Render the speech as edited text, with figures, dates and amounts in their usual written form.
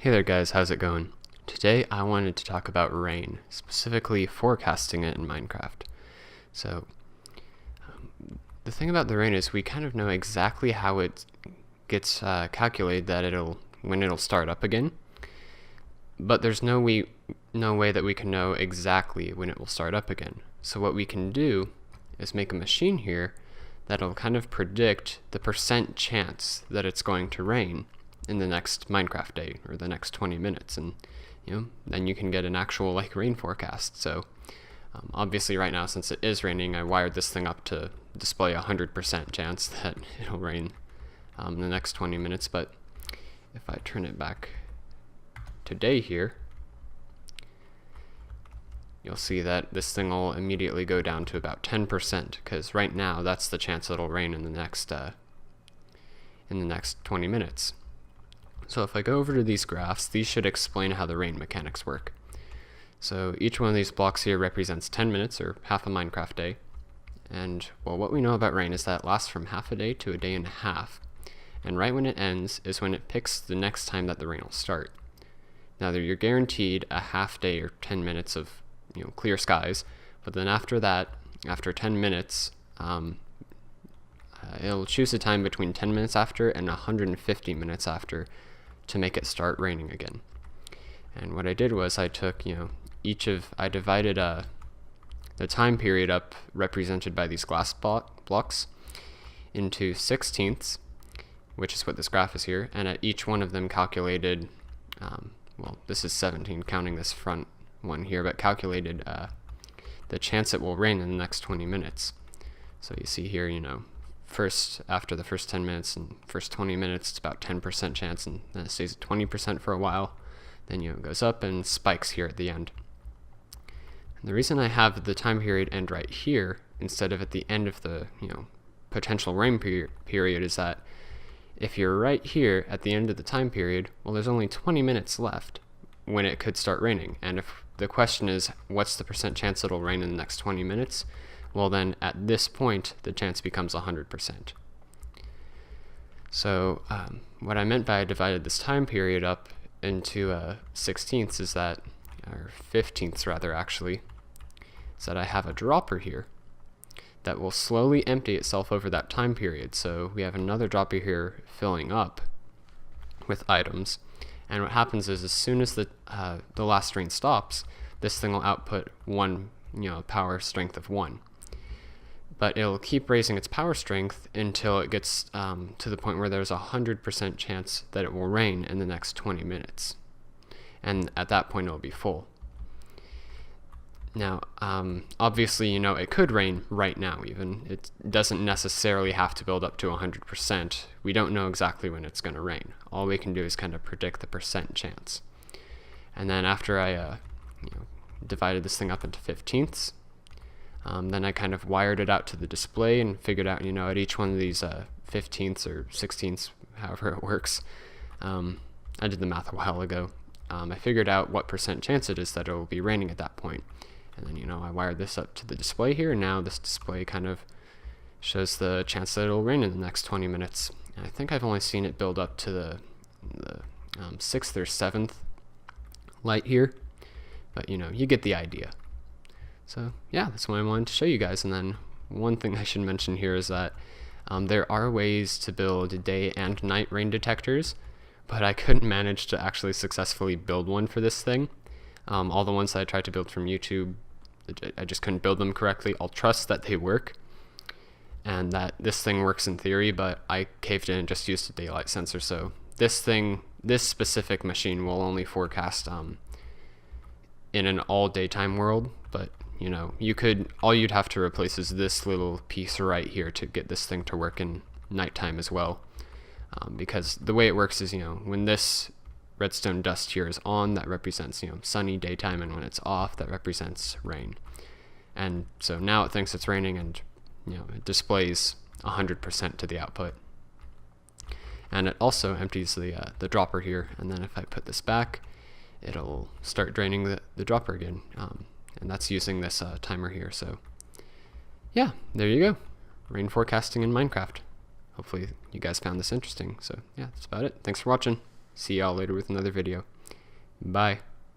Hey there guys, how's it going? Today I wanted to talk about rain, specifically forecasting it in Minecraft. So, the thing about the rain is we kind of know exactly how it gets calculated that when it'll start up again, but there's no way that we can know exactly when it will start up again. So what we can do is make a machine here that'll kind of predict the percent chance that it's going to rain in the next Minecraft day or the next 20 minutes, and then you can get an actual rain forecast. So obviously right now, since it is raining, I wired this thing up to display 100% chance that it'll rain in the next 20 minutes. But if I turn it back to day here, you'll see that this thing will immediately go down to about 10%, because right now that's the chance it'll rain in the next 20 minutes. So if I go over to these graphs, these should explain how the rain mechanics work. So each one of these blocks here represents 10 minutes, or half a Minecraft day. And well, what we know about rain is that it lasts from half a day to a day and a half. And right when it ends is when it picks the next time that the rain will start. Now you're guaranteed a half day or 10 minutes of clear skies, but then after that, after 10 minutes, it'll choose a time between 10 minutes after and 150 minutes after to make it start raining again. And what I did was I took, I divided the time period up represented by these glass blocks into 16ths, which is what this graph is here, and at each one of them calculated, well, this is 17 counting this front one here, but calculated the chance it will rain in the next 20 minutes. So you see here, first after the first 10 minutes and first 20 minutes, it's about 10% chance, and then it stays at 20% for a while. Then it goes up and spikes here at the end. And the reason I have the time period end right here instead of at the end of the potential rain period is that if you're right here at the end of the time period, well, there's only 20 minutes left when it could start raining. And if the question is what's the percent chance it'll rain in the next 20 minutes, well then at this point the chance becomes 100%. So what I meant by I divided this time period up into 16ths is that, or 15ths rather actually, is that I have a dropper here that will slowly empty itself over that time period. So we have another dropper here filling up with items, and what happens is as soon as the last rain stops, this thing will output one, power strength of 1. But it'll keep raising its power strength until it gets to the point where there's a 100% chance that it will rain in the next 20 minutes. And at that point it'll be full. Now, obviously, it could rain right now even. It doesn't necessarily have to build up to 100%. We don't know exactly when it's going to rain. All we can do is kind of predict the percent chance. And then after I divided this thing up into 15ths, then I kind of wired it out to the display and figured out, at each one of these 15ths or 16ths, however it works, I did the math a while ago. I figured out what percent chance it is that it will be raining at that point. And then, I wired this up to the display here, and now this display kind of shows the chance that it'll rain in the next 20 minutes. And I think I've only seen it build up to the 6th or 7th light here, but you get the idea. So yeah, that's what I wanted to show you guys. And then one thing I should mention here is that there are ways to build day and night rain detectors, but I couldn't manage to actually successfully build one for this thing. All the ones that I tried to build from YouTube, I just couldn't build them correctly. I'll trust that they work and that this thing works in theory, but I caved in and just used a daylight sensor. So this specific machine will only forecast in an all daytime world, but all you'd have to replace is this little piece right here to get this thing to work in nighttime as well. Because the way it works is, when this redstone dust here is on, that represents, sunny daytime, and when it's off, that represents rain. And so now it thinks it's raining, and, it displays 100% to the output. And it also empties the dropper here, and then if I put this back, it'll start draining the dropper again. And that's using this timer here. So yeah, there you go. Rain forecasting in Minecraft. Hopefully you guys found this interesting. So yeah, that's about it. Thanks for watching. See y'all later with another video. Bye.